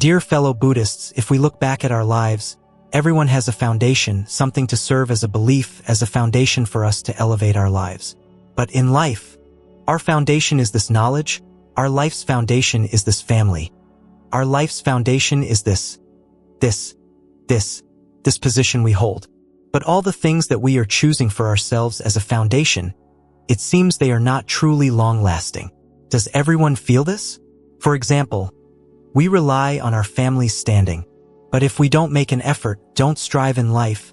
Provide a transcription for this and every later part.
Dear fellow Buddhists, if we look back at our lives, everyone has a foundation, something to serve as a belief, as a foundation for us to elevate our lives. But in life, our foundation is this knowledge, our life's foundation is this family. Our life's foundation is this position we hold. But all the things that we are choosing for ourselves as a foundation, it seems they are not truly long-lasting. Does everyone feel this? For example, we rely on our family's standing. But if we don't make an effort, don't strive in life,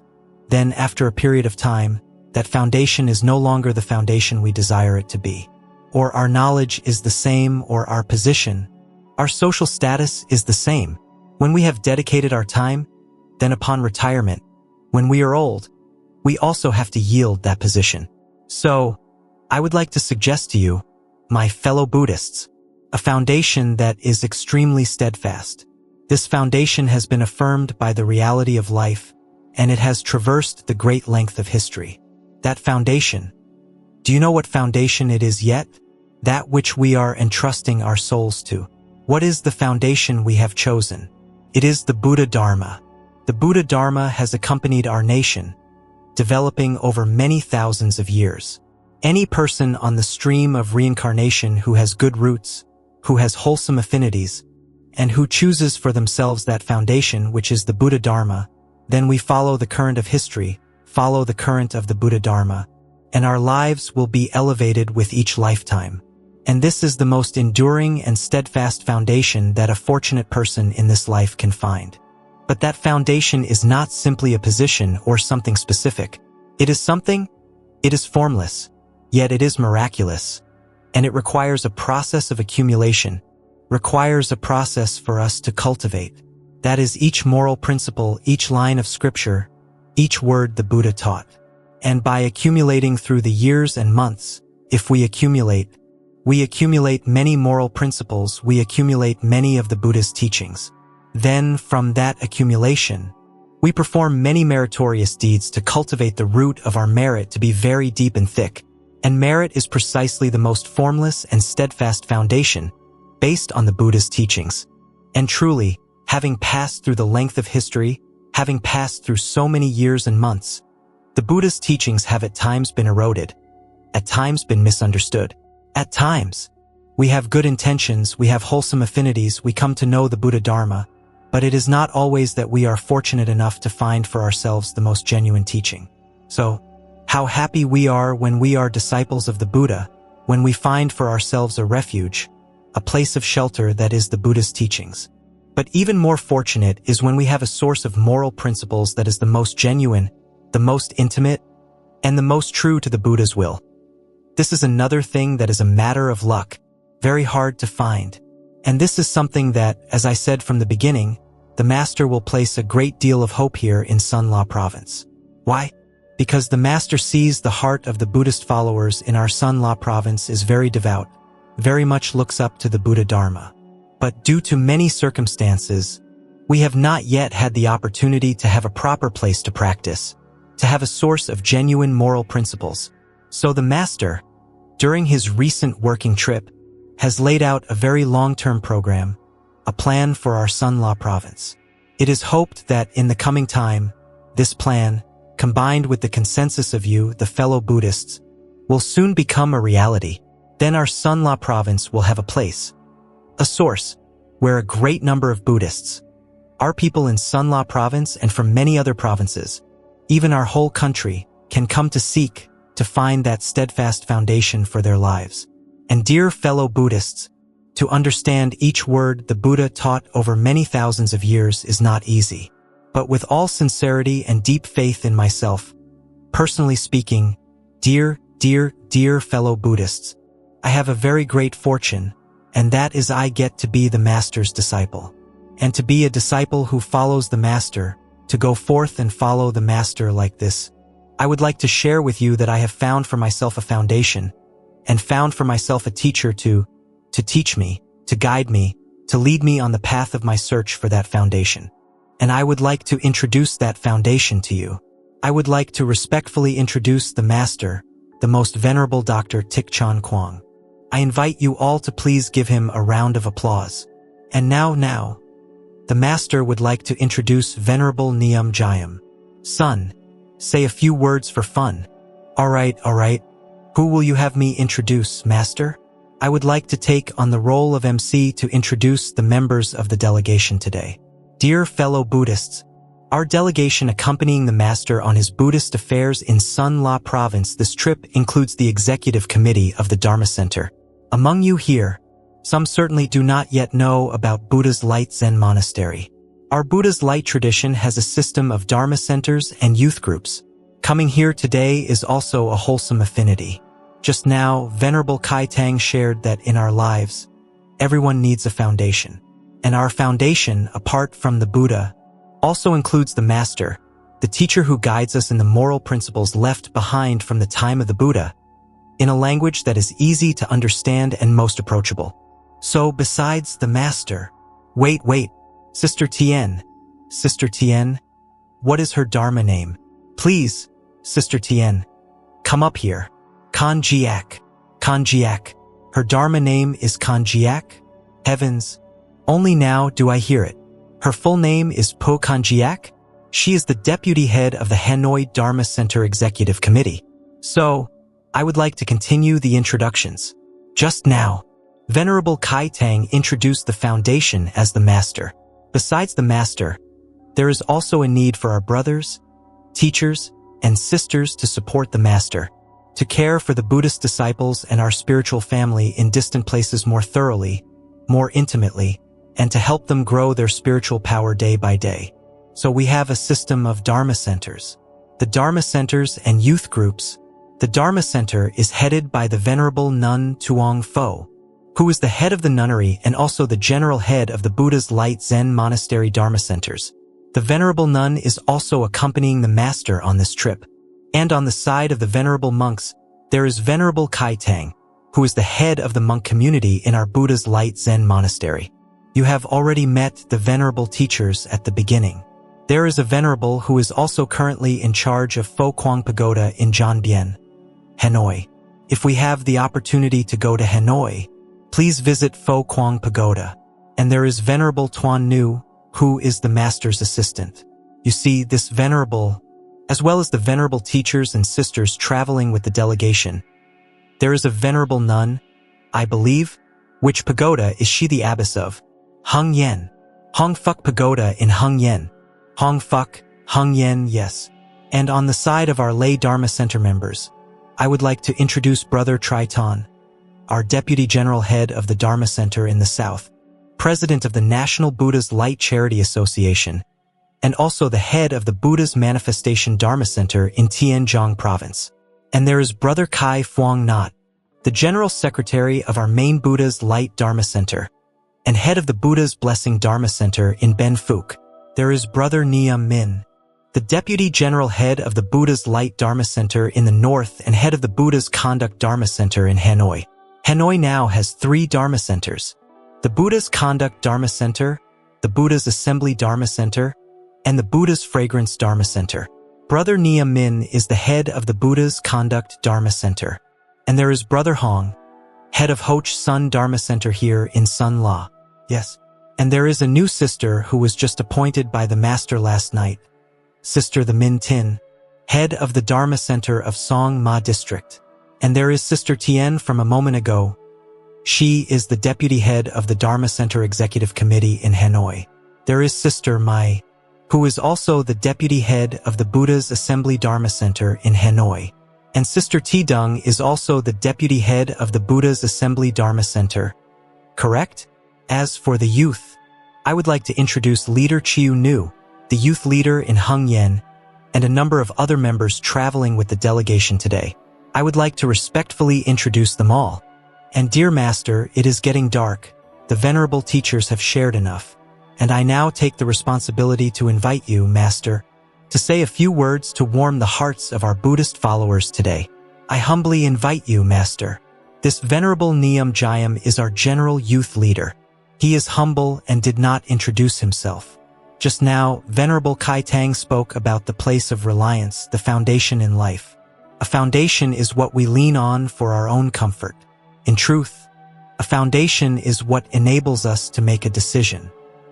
then after a period of time, that foundation is no longer the foundation we desire it to be. Or our knowledge is the same, or our position, our social status is the same. When we have dedicated our time, then upon retirement, when we are old, we also have to yield that position. So, I would like to suggest to you, my fellow Buddhists, a foundation that is extremely steadfast. This foundation has been affirmed by the reality of life, and it has traversed the great length of history. That foundation, do you know what foundation it is yet? That which we are entrusting our souls to. What is the foundation we have chosen? It is the Buddha Dharma. The Buddha Dharma has accompanied our nation, developing over many thousands of years. Any person on the stream of reincarnation who has good roots, who has wholesome affinities, and who chooses for themselves that foundation which is the Buddha Dharma, then we follow the current of history, follow the current of the Buddha Dharma, and our lives will be elevated with each lifetime. And this is the most enduring and steadfast foundation that a fortunate person in this life can find. But that foundation is not simply a position or something specific. It is formless, yet it is miraculous, and it requires a process of accumulation, requires a process for us to cultivate. That is each moral principle, each line of scripture, each word the Buddha taught. And by accumulating through the years and months, if we accumulate many moral principles, we accumulate many of the Buddha's teachings. Then, from that accumulation, we perform many meritorious deeds to cultivate the root of our merit to be very deep and thick. And merit is precisely the most formless and steadfast foundation, based on the Buddha's teachings. And truly, having passed through the length of history, having passed through so many years and months, the Buddha's teachings have at times been eroded, at times been misunderstood. At times, we have good intentions, we have wholesome affinities, we come to know the Buddha Dharma, but it is not always that we are fortunate enough to find for ourselves the most genuine teaching. So, how happy we are when we are disciples of the Buddha, when we find for ourselves a refuge, a place of shelter that is the Buddha's teachings. But even more fortunate is when we have a source of moral principles that is the most genuine, the most intimate, and the most true to the Buddha's will. This is another thing that is a matter of luck, very hard to find. And this is something that, as I said from the beginning, the Master will place a great deal of hope here in Sun La province. Why? Because the Master sees the heart of the Buddhist followers in our Sun La province is very devout, very much looks up to the Buddha Dharma. But due to many circumstances, we have not yet had the opportunity to have a proper place to practice, to have a source of genuine moral principles. So the Master, during his recent working trip, has laid out a very long-term program, a plan for our Sun La province. It is hoped that in the coming time, this plan, combined with the consensus of you, the fellow Buddhists, will soon become a reality. Then our Sun La province will have a place, a source, where a great number of Buddhists, our people in Sun La province and from many other provinces, even our whole country, can come to seek, to find that steadfast foundation for their lives. And dear fellow Buddhists, to understand each word the Buddha taught over many thousands of years is not easy. But with all sincerity and deep faith in myself, personally speaking, dear fellow Buddhists, I have a very great fortune, and that is I get to be the Master's disciple. And to be a disciple who follows the Master, to go forth and follow the Master like this, I would like to share with you that I have found for myself a foundation, and found for myself a teacher to teach me, to guide me, to lead me on the path of my search for that foundation. And I would like to introduce that foundation to you. I would like to respectfully introduce the Master, the Most Venerable Dr. Thich Chan Quang. I invite you all to please give him a round of applause. And now, the Master would like to introduce Venerable Neum Jayam. Son, say a few words for fun. All right. Who will you have me introduce, Master? I would like to take on the role of MC to introduce the members of the delegation today. Dear fellow Buddhists, our delegation accompanying the Master on his Buddhist affairs in Sun La Province, this trip includes the executive committee of the Dharma Center. Among you here, some certainly do not yet know about Buddha's Light Zen Monastery. Our Buddha's Light tradition has a system of Dharma centers and youth groups. Coming here today is also a wholesome affinity. Just now, Venerable Kai Tang shared that in our lives, everyone needs a foundation. And our foundation, apart from the Buddha, also includes the Master, the teacher who guides us in the moral principles left behind from the time of the Buddha, in a language that is easy to understand and most approachable. So, besides the Master, wait, Sister Tien, what is her Dharma name? Please, Sister Tien, come up here. Kanjiak. Her Dharma name is Kanjiak? Heavens, only now do I hear it. Her full name is Po Kanjiak. She is the deputy head of the Hanoi Dharma Center Executive Committee. So, I would like to continue the introductions. Just now, Venerable Kai Tang introduced the foundation as the Master. Besides the Master, there is also a need for our brothers, teachers, and sisters to support the Master, to care for the Buddhist disciples and our spiritual family in distant places more thoroughly, more intimately, and to help them grow their spiritual power day by day. So we have a system of Dharma centers. The Dharma centers and youth groups. The Dharma Center is headed by the Venerable Nun Tuong Pho, who is the head of the nunnery and also the general head of the Buddha's Light Zen Monastery Dharma Centers. The Venerable Nun is also accompanying the Master on this trip. And on the side of the Venerable Monks, there is Venerable Kai Tang, who is the head of the monk community in our Buddha's Light Zen Monastery. You have already met the Venerable teachers at the beginning. There is a Venerable who is also currently in charge of Pho Quang Pagoda in John Bien, Hanoi. If we have the opportunity to go to Hanoi, please visit Pho Quang Pagoda. And there is Venerable Tuan Nu, who is the Master's assistant. You see, this Venerable, as well as the Venerable teachers and sisters traveling with the delegation. There is a Venerable Nun, I believe, which pagoda is she the abbess of? Hung Yen. Hong Fuk Pagoda in Hung Yen. Hong Fuk, Hung Yen, yes. And on the side of our lay Dharma Center members, I would like to introduce Brother Tri Tan, our Deputy General Head of the Dharma Center in the South, President of the National Buddha's Light Charity Association, and also the head of the Buddha's Manifestation Dharma Center in Tianjiang Province. And there is Brother Kai Phuong Nhat, the General Secretary of our main Buddha's Light Dharma Center, and head of the Buddha's Blessing Dharma Center in Ben Phuc. There is Brother Niam Min, the Deputy General Head of the Buddha's Light Dharma Center in the North and head of the Buddha's Conduct Dharma Center in Hanoi. Hanoi now has 3 Dharma Centers: the Buddha's Conduct Dharma Center, the Buddha's Assembly Dharma Center, and the Buddha's Fragrance Dharma Center. Brother Niam Min is the head of the Buddha's Conduct Dharma Center. And there is Brother Hong, head of Hoch Sun Dharma Center here in Sun La. Yes. And there is a new sister who was just appointed by the Master last night, Sister the Min Tin, head of the Dharma Center of Song Ma District. And there is Sister Tien from a moment ago. She is the deputy head of the Dharma Center Executive Committee in Hanoi. There is Sister Mai, who is also the deputy head of the Buddha's Assembly Dharma Center in Hanoi. And Sister T Dung is also the deputy head of the Buddha's Assembly Dharma Center. Correct? As for the youth, I would like to introduce Leader Chiu Nu, the youth leader in Hung Yen, and a number of other members traveling with the delegation today. I would like to respectfully introduce them all. And dear Master, it is getting dark. The venerable teachers have shared enough. And I now take the responsibility to invite you, Master, to say a few words to warm the hearts of our Buddhist followers today. I humbly invite you, Master. This Venerable Neum Jayam is our general youth leader. He is humble and did not introduce himself. Just now, Venerable Kai Tang spoke about the place of reliance, the foundation in life. A foundation is what we lean on for our own comfort. In truth, a foundation is what enables us to make a decision.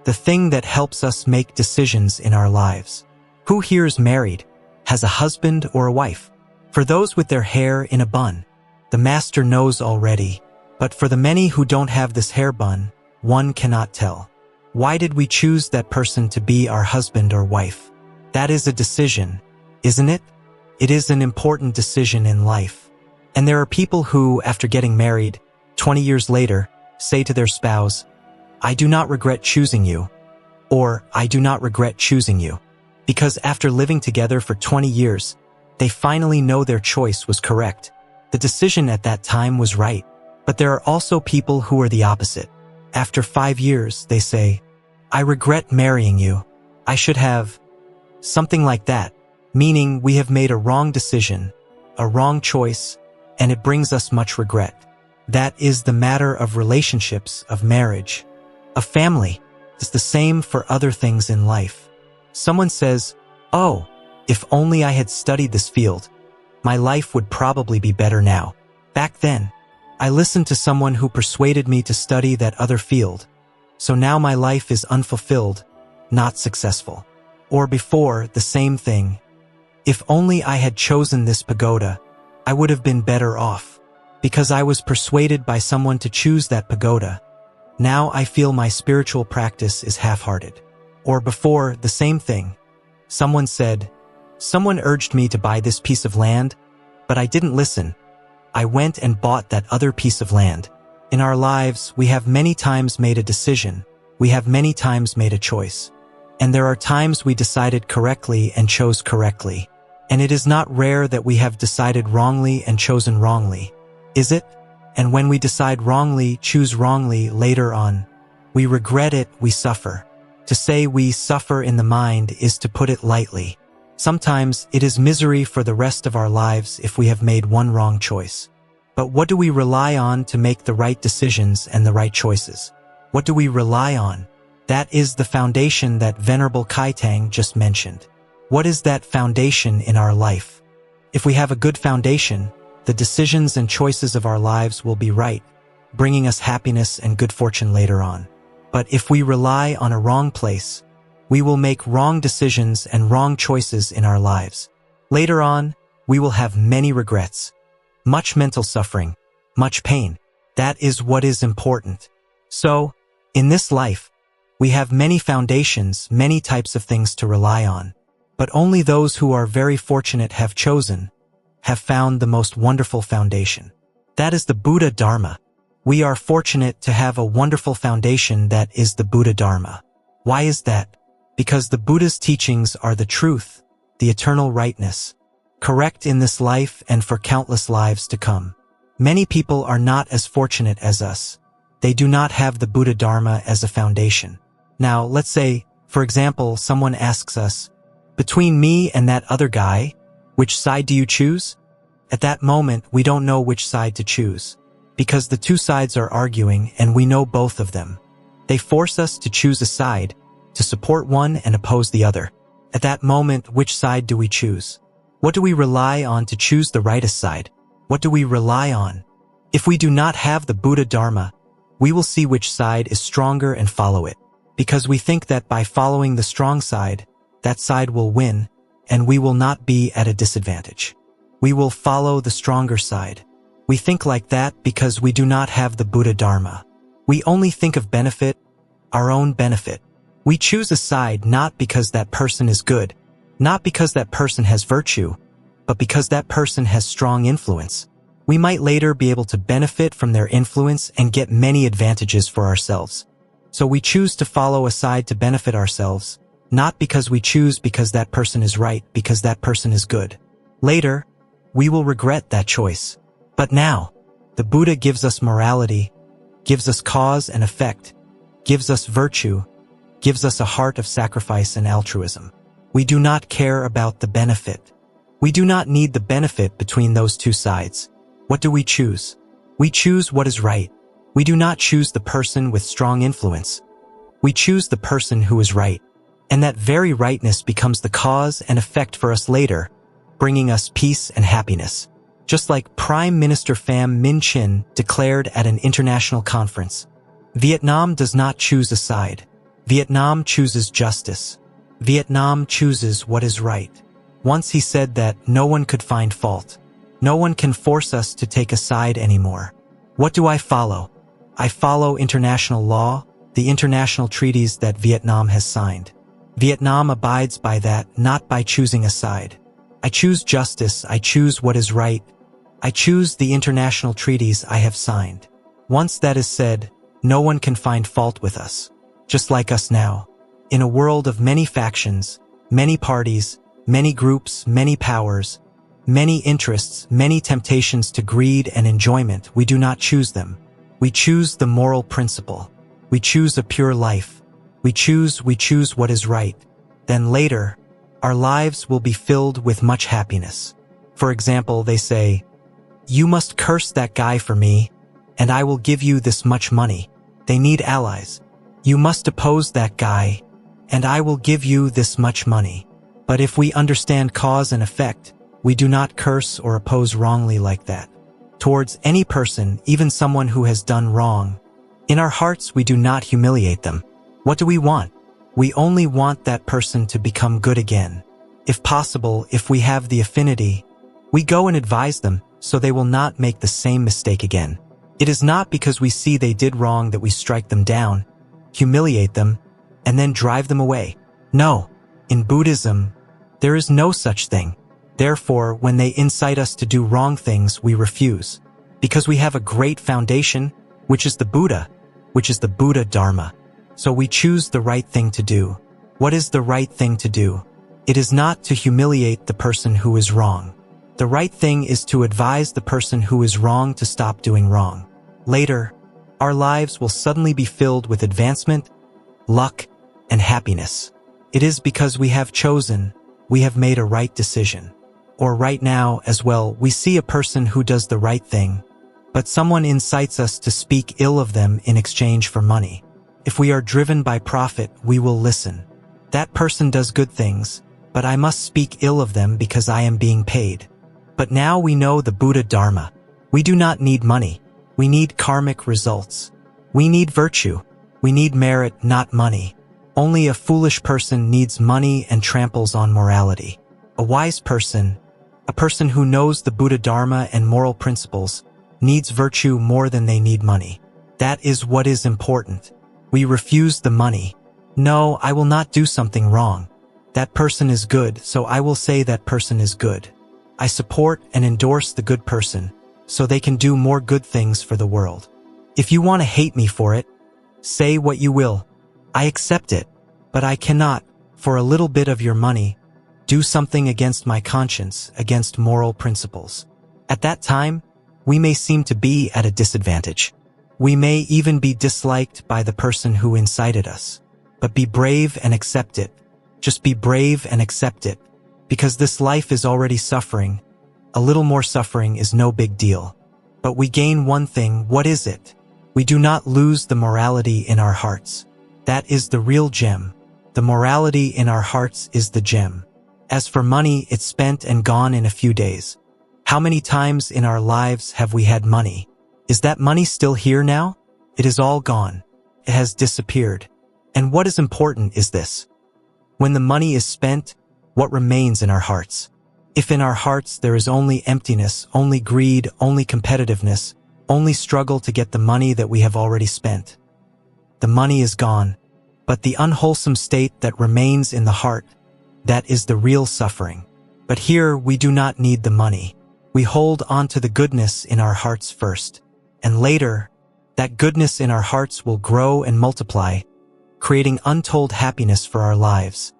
the thing that helps us make decisions in our lives. Who here is married, has a husband or a wife? For those with their hair in a bun, the master knows already, but for the many who don't have this hair bun, one cannot tell. Why did we choose that person to be our husband or wife? That is a decision, isn't it? It is an important decision in life. And there are people who, after getting married, 20 years later, say to their spouse, "I do not regret choosing you," or "I do not regret choosing you," because after living together for 20 years, they finally know their choice was correct. The decision at that time was right. But there are also people who are the opposite. After 5 years, they say, "I regret marrying you. I should have..." Something like that, meaning we have made a wrong decision, a wrong choice, and it brings us much regret. That is the matter of relationships, of marriage, of family. It's the same for other things in life. Someone says, "Oh, if only I had studied this field, my life would probably be better now. Back then, I listened to someone who persuaded me to study that other field, so now my life is unfulfilled, not successful." Or before, the same thing. "If only I had chosen this pagoda, I would have been better off, because I was persuaded by someone to choose that pagoda. Now I feel my spiritual practice is half-hearted." Or before, the same thing. Someone said, "Someone urged me to buy this piece of land, but I didn't listen. I went and bought that other piece of land." In our lives, we have many times made a decision. We have many times made a choice. And there are times we decided correctly and chose correctly. And it is not rare that we have decided wrongly and chosen wrongly, is it? And when we decide wrongly, choose wrongly later on, we regret it, we suffer. To say we suffer in the mind is to put it lightly. Sometimes it is misery for the rest of our lives if we have made one wrong choice. But what do we rely on to make the right decisions and the right choices? What do we rely on? That is the foundation that Venerable Kaitang just mentioned. What is that foundation in our life? If we have a good foundation, the decisions and choices of our lives will be right, bringing us happiness and good fortune later on. But if we rely on a wrong place, we will make wrong decisions and wrong choices in our lives. Later on, we will have many regrets, much mental suffering, much pain. That is what is important. So, in this life, we have many foundations, many types of things to rely on. But only those who are very fortunate have found the most wonderful foundation. That is the Buddha Dharma. We are fortunate to have a wonderful foundation that is the Buddha Dharma. Why is that? Because the Buddha's teachings are the truth, the eternal rightness, correct in this life and for countless lives to come. Many people are not as fortunate as us. They do not have the Buddha Dharma as a foundation. Now, let's say, for example, someone asks us, "Between me and that other guy, which side do you choose?" At that moment, we don't know which side to choose, because the two sides are arguing and we know both of them. They force us to choose a side, to support one and oppose the other. At that moment, which side do we choose? What do we rely on to choose the rightest side? What do we rely on? If we do not have the Buddha Dharma, we will see which side is stronger and follow it, because we think that by following the strong side, that side will win, and we will not be at a disadvantage. We will follow the stronger side. We think like that because we do not have the Buddha Dharma. We only think of benefit, our own benefit. We choose a side not because that person is good, not because that person has virtue, but because that person has strong influence. We might later be able to benefit from their influence and get many advantages for ourselves. So we choose to follow a side to benefit ourselves, not because we choose because that person is right, because that person is good. Later, we will regret that choice. But now, the Buddha gives us morality, gives us cause and effect, gives us virtue, gives us a heart of sacrifice and altruism. We do not care about the benefit. We do not need the benefit between those two sides. What do we choose? We choose what is right. We do not choose the person with strong influence. We choose the person who is right. And that very rightness becomes the cause and effect for us later, bringing us peace and happiness. Just like Prime Minister Pham Minh Chinh declared at an international conference, Vietnam does not choose a side. Vietnam chooses justice. Vietnam chooses what is right. Once he said that no one could find fault. No one can force us to take a side anymore. What do I follow? I follow international law, the international treaties that Vietnam has signed. Vietnam abides by that, not by choosing a side. I choose justice, I choose what is right. I choose the international treaties I have signed. Once that is said, no one can find fault with us. Just like us now. In a world of many factions, many parties, many groups, many powers, many interests, many temptations to greed and enjoyment, we do not choose them. We choose the moral principle. We choose a pure life. We choose what is right. Then later, our lives will be filled with much happiness. For example, they say, "You must curse that guy for me, and I will give you this much money." They need allies. "You must oppose that guy, and I will give you this much money." But if we understand cause and effect, we do not curse or oppose wrongly like that. Towards any person, even someone who has done wrong, in our hearts we do not humiliate them. What do we want? We only want that person to become good again. If possible, if we have the affinity, we go and advise them so they will not make the same mistake again. It is not because we see they did wrong that we strike them down, humiliate them, and then drive them away. No, in Buddhism, there is no such thing. Therefore, when they incite us to do wrong things, we refuse. Because we have a great foundation, which is the Buddha, which is the Buddha Dharma. So we choose the right thing to do. What is the right thing to do? It is not to humiliate the person who is wrong. The right thing is to advise the person who is wrong to stop doing wrong. Later, our lives will suddenly be filled with advancement, luck, and happiness. It is because we have chosen, we have made a right decision. Or right now, as well, we see a person who does the right thing, but someone incites us to speak ill of them in exchange for money. If we are driven by profit, we will listen. That person does good things, but I must speak ill of them because I am being paid. But now we know the Buddha Dharma. We do not need money. We need karmic results. We need virtue. We need merit, not money. Only a foolish person needs money and tramples on morality. A wise person, a person who knows the Buddha Dharma and moral principles, needs virtue more than they need money. That is what is important. We refuse the money. No, I will not do something wrong. That person is good, so I will say that person is good. I support and endorse the good person, so they can do more good things for the world. If you want to hate me for it, say what you will. I accept it, but I cannot, for a little bit of your money, do something against my conscience, against moral principles. At that time, we may seem to be at a disadvantage. We may even be disliked by the person who incited us. But be brave and accept it. Just be brave and accept it. Because this life is already suffering. A little more suffering is no big deal. But we gain one thing. What is it? We do not lose the morality in our hearts. That is the real gem. The morality in our hearts is the gem. As for money, it's spent and gone in a few days. How many times in our lives have we had money? Is that money still here now? It is all gone. It has disappeared. And what is important is this. When the money is spent, what remains in our hearts? If in our hearts there is only emptiness, only greed, only competitiveness, only struggle to get the money that we have already spent, the money is gone. But the unwholesome state that remains in the heart, that is the real suffering. But here we do not need the money. We hold on to the goodness in our hearts first. And later, that goodness in our hearts will grow and multiply, creating untold happiness for our lives,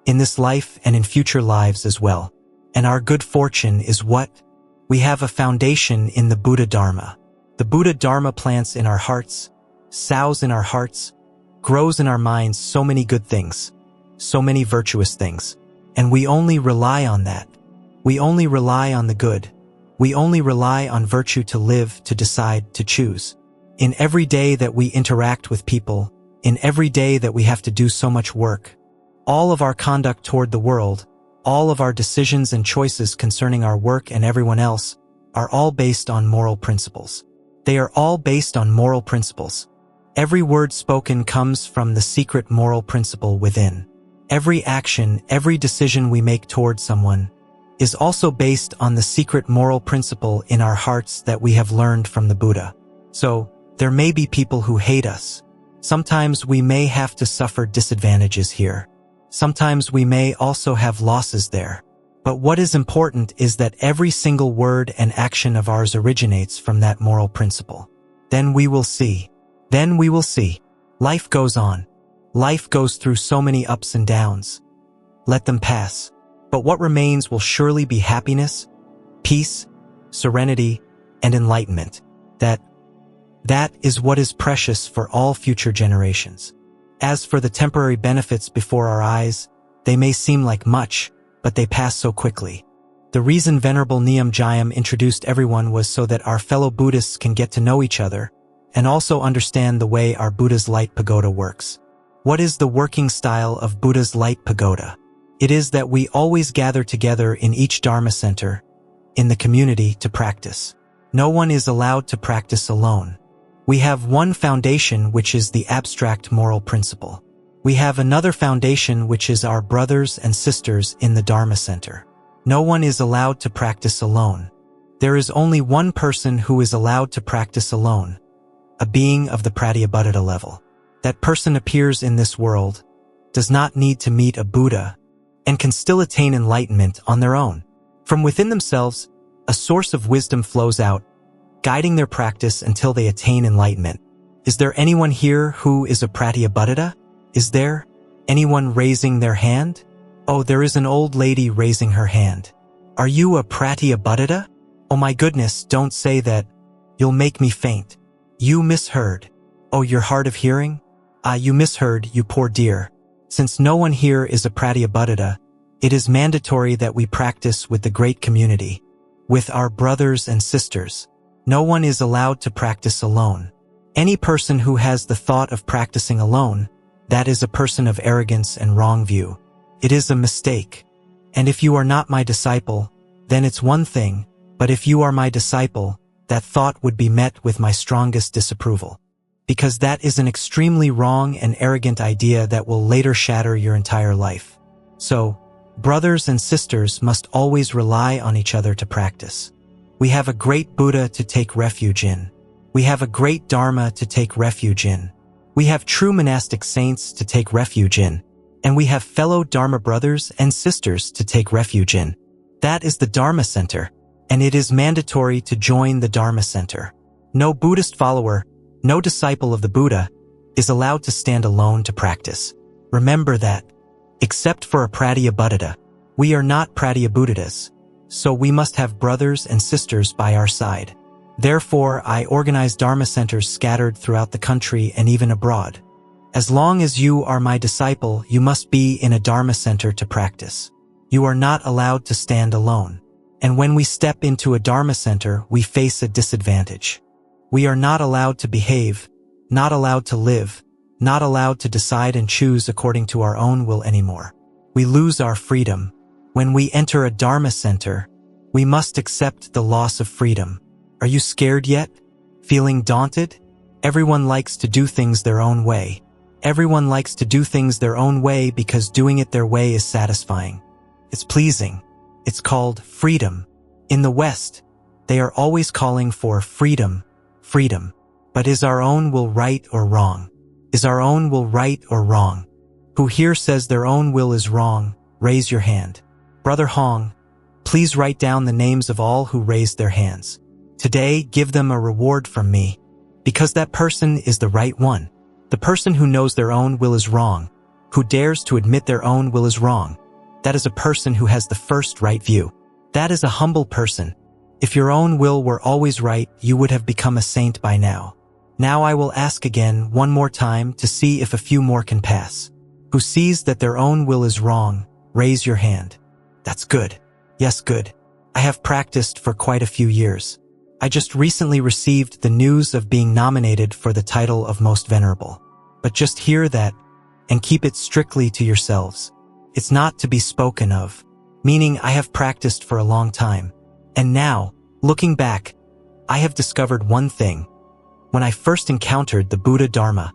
in this life and in future lives as well. And our good fortune is what? We have a foundation in the Buddha Dharma. The Buddha Dharma plants in our hearts, sows in our hearts, grows in our minds so many good things, so many virtuous things. And we only rely on that. We only rely on the good. We only rely on virtue to live, to decide, to choose. In every day that we interact with people, in every day that we have to do so much work, all of our conduct toward the world, all of our decisions and choices concerning our work and everyone else, are all based on moral principles. They are all based on moral principles. Every word spoken comes from the secret moral principle within. Every action, every decision we make toward someone is also based on the secret moral principle in our hearts that we have learned from the Buddha. So, there may be people who hate us. Sometimes we may have to suffer disadvantages here. Sometimes we may also have losses there. But what is important is that every single word and action of ours originates from that moral principle. Then we will see. Life goes on. Life goes through so many ups and downs. Let them pass. But what remains will surely be happiness, peace, serenity, and enlightenment. That is what is precious for all future generations. As for the temporary benefits before our eyes, they may seem like much, but they pass so quickly. The reason Venerable Neum Jayam introduced everyone was so that our fellow Buddhists can get to know each other and also understand the way our Buddha's light pagoda works. What is the working style of Buddha's light pagoda? It is that we always gather together in each Dharma center, in the community, to practice. No one is allowed to practice alone. We have one foundation, which is the abstract moral principle. We have another foundation, which is our brothers and sisters in the Dharma center. No one is allowed to practice alone. There is only one person who is allowed to practice alone, a being of the Pratyabuddhita level. That person appears in this world, does not need to meet a Buddha, and can still attain enlightenment on their own. From within themselves, a source of wisdom flows out, guiding their practice until they attain enlightenment. Is there anyone here who is a Pratyabuddhita? Is there anyone raising their hand? Oh, there is an old lady raising her hand. Are you a Pratyabuddhita? Oh my goodness, don't say that. You'll make me faint. You misheard. Oh, you're hard of hearing? You misheard, you poor dear. Since no one here is a Pratyabuddhita, it is mandatory that we practice with the great community, with our brothers and sisters. No one is allowed to practice alone. Any person who has the thought of practicing alone, that is a person of arrogance and wrong view. It is a mistake. And if you are not my disciple, then it's one thing, but if you are my disciple, that thought would be met with my strongest disapproval. Because that is an extremely wrong and arrogant idea that will later shatter your entire life. So, brothers and sisters must always rely on each other to practice. We have a great Buddha to take refuge in. We have a great Dharma to take refuge in. We have true monastic saints to take refuge in. And we have fellow Dharma brothers and sisters to take refuge in. That is the Dharma Center, and it is mandatory to join the Dharma Center. No Buddhist follower, no disciple of the Buddha, is allowed to stand alone to practice. Remember that. Except for a Pratyabuddhita, we are not Pratyabuddhitas, so we must have brothers and sisters by our side. Therefore, I organize Dharma centers scattered throughout the country and even abroad. As long as you are my disciple, you must be in a Dharma center to practice. You are not allowed to stand alone. And when we step into a Dharma center, we face a disadvantage. We are not allowed to behave, not allowed to live, not allowed to decide and choose according to our own will anymore. We lose our freedom. When we enter a Dharma center, we must accept the loss of freedom. Are you scared yet? Feeling daunted? Everyone likes to do things their own way. Everyone likes to do things their own way because doing it their way is satisfying. It's pleasing. It's called freedom. In the West, they are always calling for freedom, freedom. But is our own will right or wrong? Is our own will right or wrong? Who here says their own will is wrong? Raise your hand. Brother Hong, please write down the names of all who raised their hands. Today, give them a reward from me, because that person is the right one. The person who knows their own will is wrong, who dares to admit their own will is wrong. That is a person who has the first right view. That is a humble person. If your own will were always right, you would have become a saint by now. Now I will ask again one more time to see if a few more can pass. Who sees that their own will is wrong, raise your hand. That's good. Yes, good. I have practiced for quite a few years. I just recently received the news of being nominated for the title of Most Venerable. But just hear that and keep it strictly to yourselves. It's not to be spoken of, meaning I have practiced for a long time. And now, looking back, I have discovered one thing. When I first encountered the Buddha Dharma,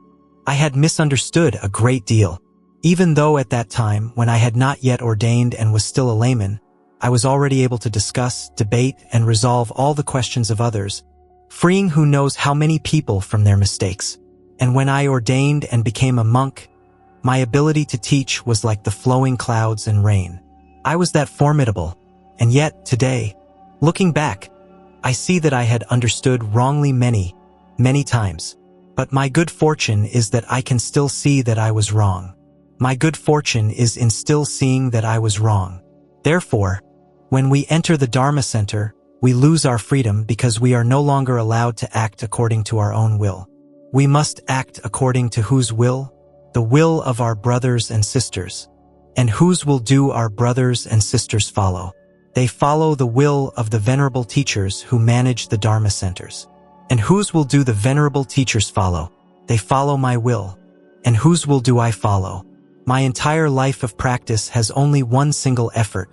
I had misunderstood a great deal. Even though at that time, when I had not yet ordained and was still a layman, I was already able to discuss, debate, and resolve all the questions of others, freeing who knows how many people from their mistakes. And when I ordained and became a monk, my ability to teach was like the flowing clouds and rain. I was that formidable, and yet, today, looking back, I see that I had understood wrongly many, many times. But my good fortune is that I can still see that I was wrong. My good fortune is in still seeing that I was wrong. Therefore, when we enter the Dharma Center, we lose our freedom because we are no longer allowed to act according to our own will. We must act according to whose will? The will of our brothers and sisters. And whose will do our brothers and sisters follow? They follow the will of the venerable teachers who manage the Dharma centers. And whose will do the venerable teachers follow? They follow my will. And whose will do I follow? My entire life of practice has only one single effort,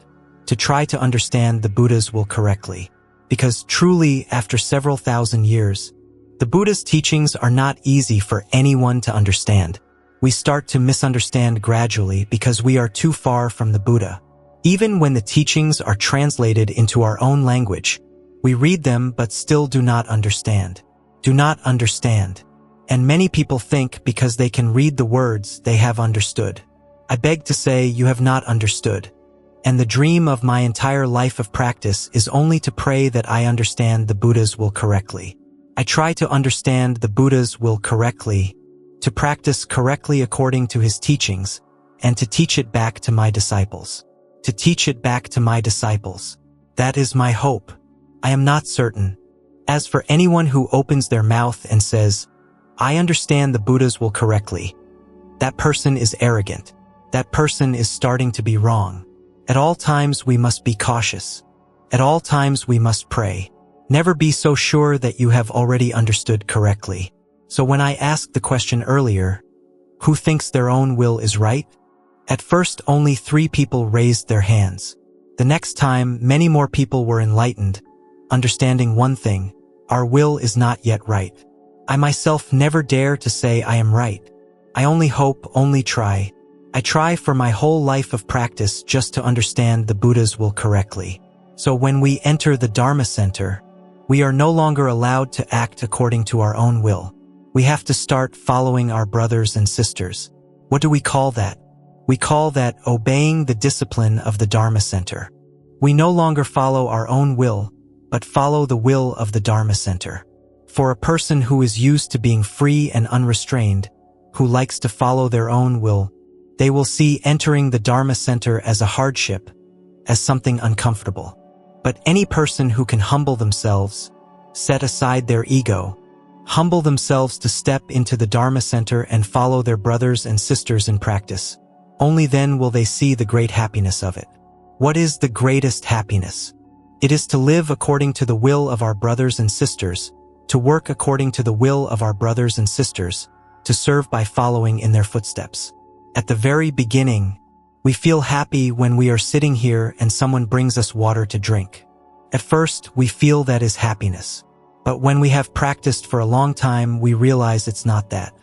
to try to understand the Buddha's will correctly. Because truly, after several thousand years, the Buddha's teachings are not easy for anyone to understand. We start to misunderstand gradually because we are too far from the Buddha. Even when the teachings are translated into our own language, we read them but still do not understand. Do not understand. And many people think because they can read the words, they have understood. I beg to say you have not understood. And the dream of my entire life of practice is only to pray that I understand the Buddha's will correctly. I try to understand the Buddha's will correctly, to practice correctly according to his teachings, and to teach it back to my disciples. To teach it back to my disciples. That is my hope. I am not certain. As for anyone who opens their mouth and says, I understand the Buddha's will correctly, that person is arrogant. That person is starting to be wrong. At all times we must be cautious. At all times we must pray. Never be so sure that you have already understood correctly. So when I asked the question earlier, who thinks their own will is right? At first only 3 people raised their hands. The next time many more people were enlightened, understanding one thing, our will is not yet right. I myself never dare to say I am right. I only hope, only try. I try for my whole life of practice just to understand the Buddha's will correctly. So when we enter the Dharma Center, we are no longer allowed to act according to our own will. We have to start following our brothers and sisters. What do we call that? We call that obeying the discipline of the Dharma Center. We no longer follow our own will, but follow the will of the Dharma Center. For a person who is used to being free and unrestrained, who likes to follow their own will, they will see entering the Dharma Center as a hardship, as something uncomfortable. But any person who can humble themselves, set aside their ego, humble themselves to step into the Dharma Center and follow their brothers and sisters in practice, only then will they see the great happiness of it. What is the greatest happiness? It is to live according to the will of our brothers and sisters, to work according to the will of our brothers and sisters, to serve by following in their footsteps. At the very beginning, we feel happy when we are sitting here and someone brings us water to drink. At first, we feel that is happiness. But when we have practiced for a long time, we realize it's not that.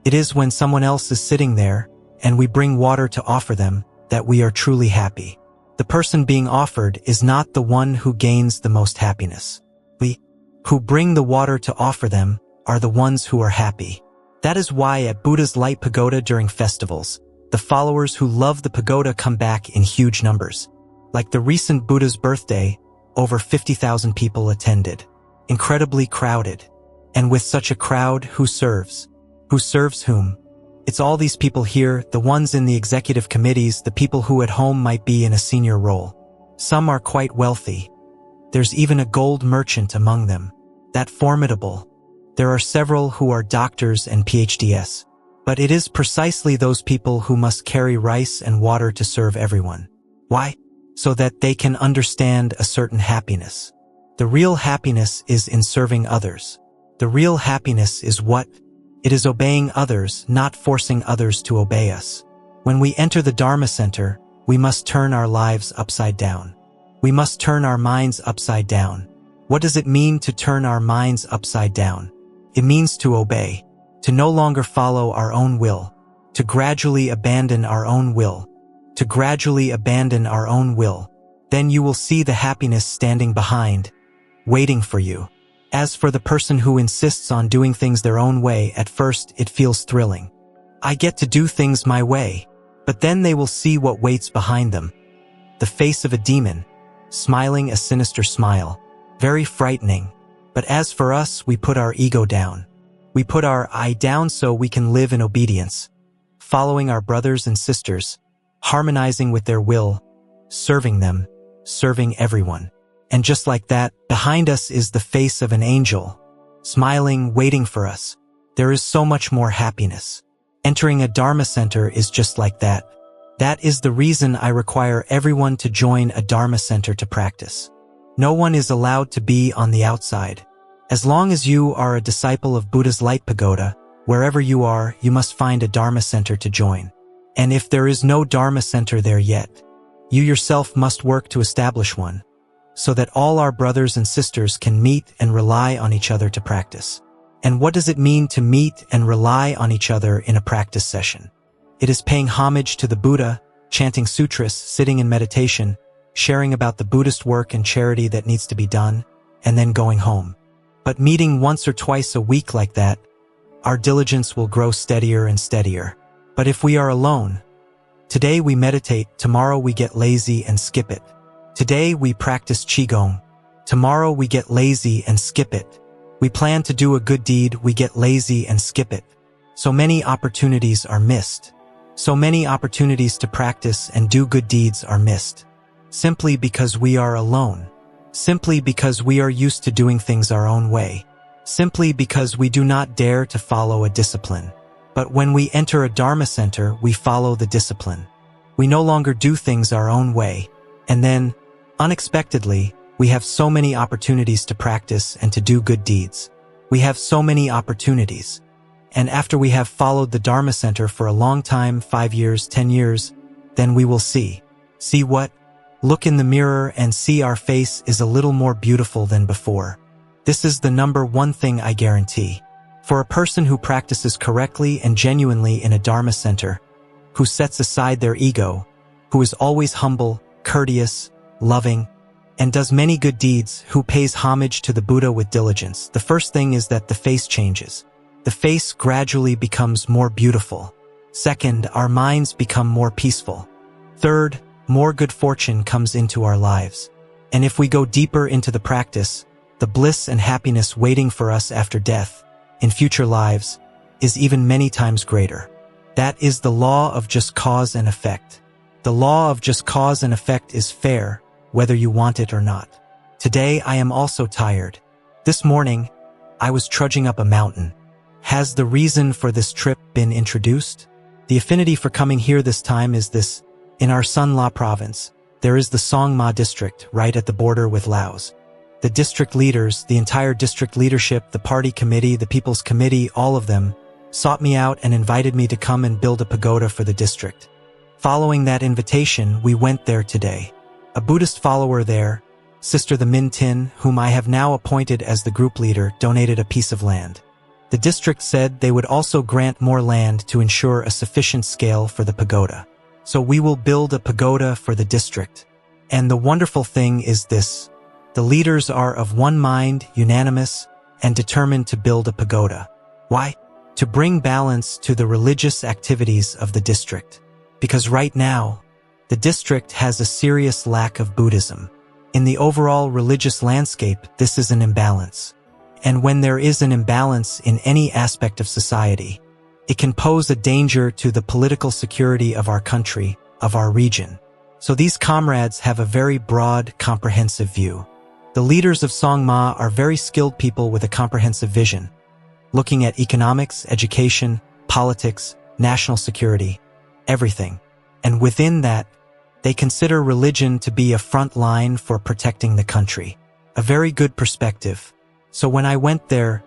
It is when someone else is sitting there, and we bring water to offer them, that we are truly happy. The person being offered is not the one who gains the most happiness. We, who bring the water to offer them, are the ones who are happy. That is why at Buddha's Light Pagoda during festivals, the followers who love the pagoda come back in huge numbers. Like the recent Buddha's birthday, over 50,000 people attended. Incredibly crowded. And with such a crowd, who serves? Who serves whom? It's all these people here, the ones in the executive committees, the people who at home might be in a senior role. Some are quite wealthy. There's even a gold merchant among them. That formidable. There are several who are doctors and PhDs. But it is precisely those people who must carry rice and water to serve everyone. Why? So that they can understand a certain happiness. The real happiness is in serving others. The real happiness is what? It is obeying others, not forcing others to obey us. When we enter the Dharma Center, we must turn our lives upside down. We must turn our minds upside down. What does it mean to turn our minds upside down? It means to obey, to no longer follow our own will, to gradually abandon our own will, to gradually abandon our own will. Then you will see the happiness standing behind, waiting for you. As for the person who insists on doing things their own way, at first it feels thrilling. I get to do things my way, but then they will see what waits behind them. The face of a demon, smiling a sinister smile, very frightening. But as for us, we put our ego down. We put our I down so we can live in obedience, following our brothers and sisters, harmonizing with their will, serving them, serving everyone. And just like that, behind us is the face of an angel, smiling, waiting for us. There is so much more happiness. Entering a Dharma center is just like that. That is the reason I require everyone to join a Dharma center to practice. No one is allowed to be on the outside. As long as you are a disciple of Buddha's light pagoda, wherever you are, you must find a Dharma center to join. And if there is no Dharma center there yet, you yourself must work to establish one, so that all our brothers and sisters can meet and rely on each other to practice. And what does it mean to meet and rely on each other in a practice session? It is paying homage to the Buddha, chanting sutras, sitting in meditation, sharing about the Buddhist work and charity that needs to be done, and then going home. But meeting once or twice a week like that, our diligence will grow steadier and steadier. But if we are alone, today we meditate, tomorrow we get lazy and skip it. Today we practice Qigong, tomorrow we get lazy and skip it. We plan to do a good deed, we get lazy and skip it. So many opportunities are missed. So many opportunities to practice and do good deeds are missed. Simply because we are alone. Simply because we are used to doing things our own way. Simply because we do not dare to follow a discipline. But when we enter a Dharma center, we follow the discipline. We no longer do things our own way. And then, unexpectedly, we have so many opportunities to practice and to do good deeds. We have so many opportunities. And after we have followed the Dharma center for a long time, 5 years, 10 years, then we will see. See what? Look in the mirror and see our face is a little more beautiful than before. This is the number one thing I guarantee. For a person who practices correctly and genuinely in a Dharma center, who sets aside their ego, who is always humble, courteous, loving, and does many good deeds, who pays homage to the Buddha with diligence, the first thing is that the face changes. The face gradually becomes more beautiful. Second, our minds become more peaceful. Third, more good fortune comes into our lives. And if we go deeper into the practice, the bliss and happiness waiting for us after death, in future lives, is even many times greater. That is the law of just cause and effect. The law of just cause and effect is fair, whether you want it or not. Today I am also tired. This morning, I was trudging up a mountain. Has the reason for this trip been introduced? The affinity for coming here this time is this. In our Sun La province, there is the Song Ma district right at the border with Laos. The district leaders, the entire district leadership, the party committee, the people's committee, all of them, sought me out and invited me to come and build a pagoda for the district. Following that invitation, we went there today. A Buddhist follower there, Sister the Min Tin, whom I have now appointed as the group leader, donated a piece of land. The district said they would also grant more land to ensure a sufficient scale for the pagoda. So we will build a pagoda for the district. And the wonderful thing is this. The leaders are of one mind, unanimous, and determined to build a pagoda. Why? To bring balance to the religious activities of the district. Because right now, the district has a serious lack of Buddhism. In the overall religious landscape, this is an imbalance. And when there is an imbalance in any aspect of society, it can pose a danger to the political security of our country, of our region. So these comrades have a very broad, comprehensive view. The leaders of Song Ma are very skilled people with a comprehensive vision, looking at economics, education, politics, national security, everything. And within that, they consider religion to be a front line for protecting the country. A very good perspective. So when I went there,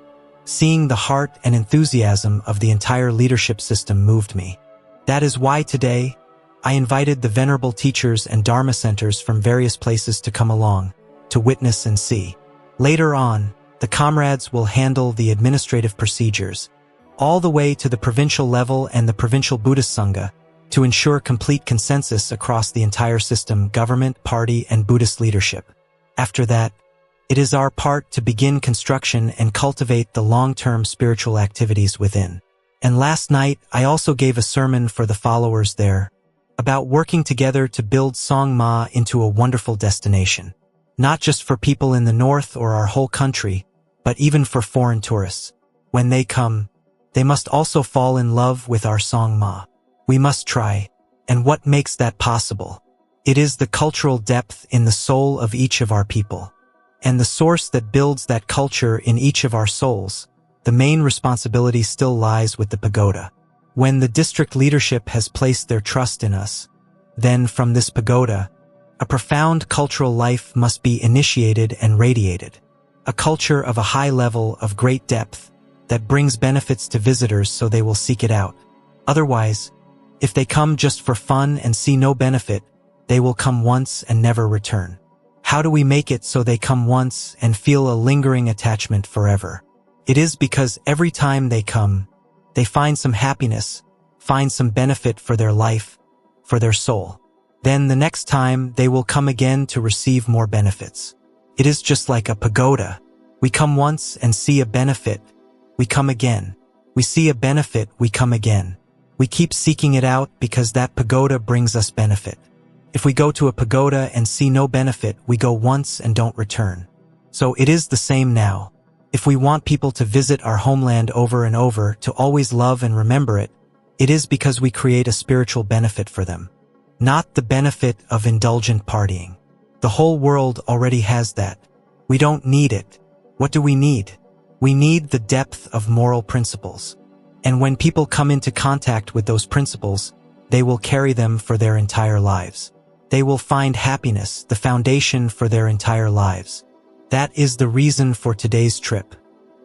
seeing the heart and enthusiasm of the entire leadership system moved me. That is why today, I invited the venerable teachers and Dharma centers from various places to come along, to witness and see. Later on, The comrades will handle the administrative procedures, all the way to the provincial level and the provincial Buddhist Sangha, to ensure complete consensus across the entire system, government, party, and Buddhist leadership. After that, it is our part to begin construction and cultivate the long-term spiritual activities within. And last night, I also gave a sermon for the followers there about working together to build Sangma into a wonderful destination, not just for people in the north or our whole country, but even for foreign tourists. When they come, they must also fall in love with our Sangma. We must try. And what makes that possible? It is the cultural depth in the soul of each of our people. And the source that builds that culture in each of our souls. The main responsibility still lies with the pagoda. When the district leadership has placed their trust in us, then from this pagoda, a profound cultural life must be initiated and radiated. A culture of a high level of great depth that brings benefits to visitors so they will seek it out. Otherwise, if they come just for fun and see no benefit, they will come once and never return. How do we make it so they come once and feel a lingering attachment forever? It is because every time they come, they find some happiness, find some benefit for their life, for their soul. Then the next time they will come again to receive more benefits. It is just like a pagoda. We come once and see a benefit. We come again. We see a benefit, we come again. We keep seeking it out because that pagoda brings us benefit. If we go to a pagoda and see no benefit, we go once and don't return. So it is the same now. If we want people to visit our homeland over and over, to always love and remember it, it is because we create a spiritual benefit for them. Not the benefit of indulgent partying. The whole world already has that. We don't need it. What do we need? We need the depth of moral principles. And when people come into contact with those principles, they will carry them for their entire lives. They will find happiness, the foundation for their entire lives. That is the reason for today's trip.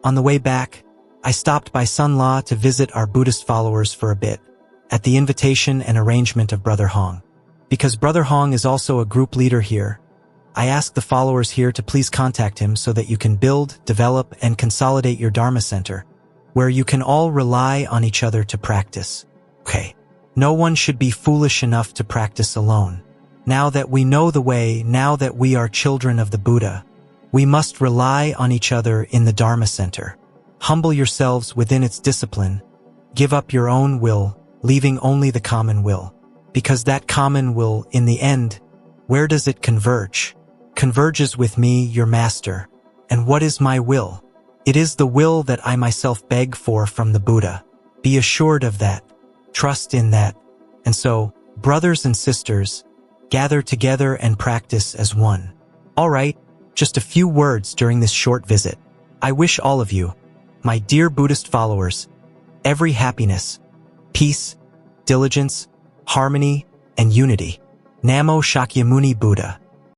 On the way back, I stopped by Sun La to visit our Buddhist followers for a bit, at the invitation and arrangement of Brother Hong. Because Brother Hong is also a group leader here, I asked the followers here to please contact him so that you can build, develop, and consolidate your Dharma center, where you can all rely on each other to practice. Okay, no one should be foolish enough to practice alone. Now that we know the way, now that we are children of the Buddha, we must rely on each other in the Dharma center. Humble yourselves within its discipline. Give up your own will, leaving only the common will. Because that common will, in the end, where does it converge? Converges with me, your master. And what is my will? It is the will that I myself beg for from the Buddha. Be assured of that. Trust in that. And so, brothers and sisters, gather together and practice as one. All right, just a few words during this short visit. I wish all of you, my dear Buddhist followers, every happiness, peace, diligence, harmony, and unity. Namo Shakyamuni Buddha.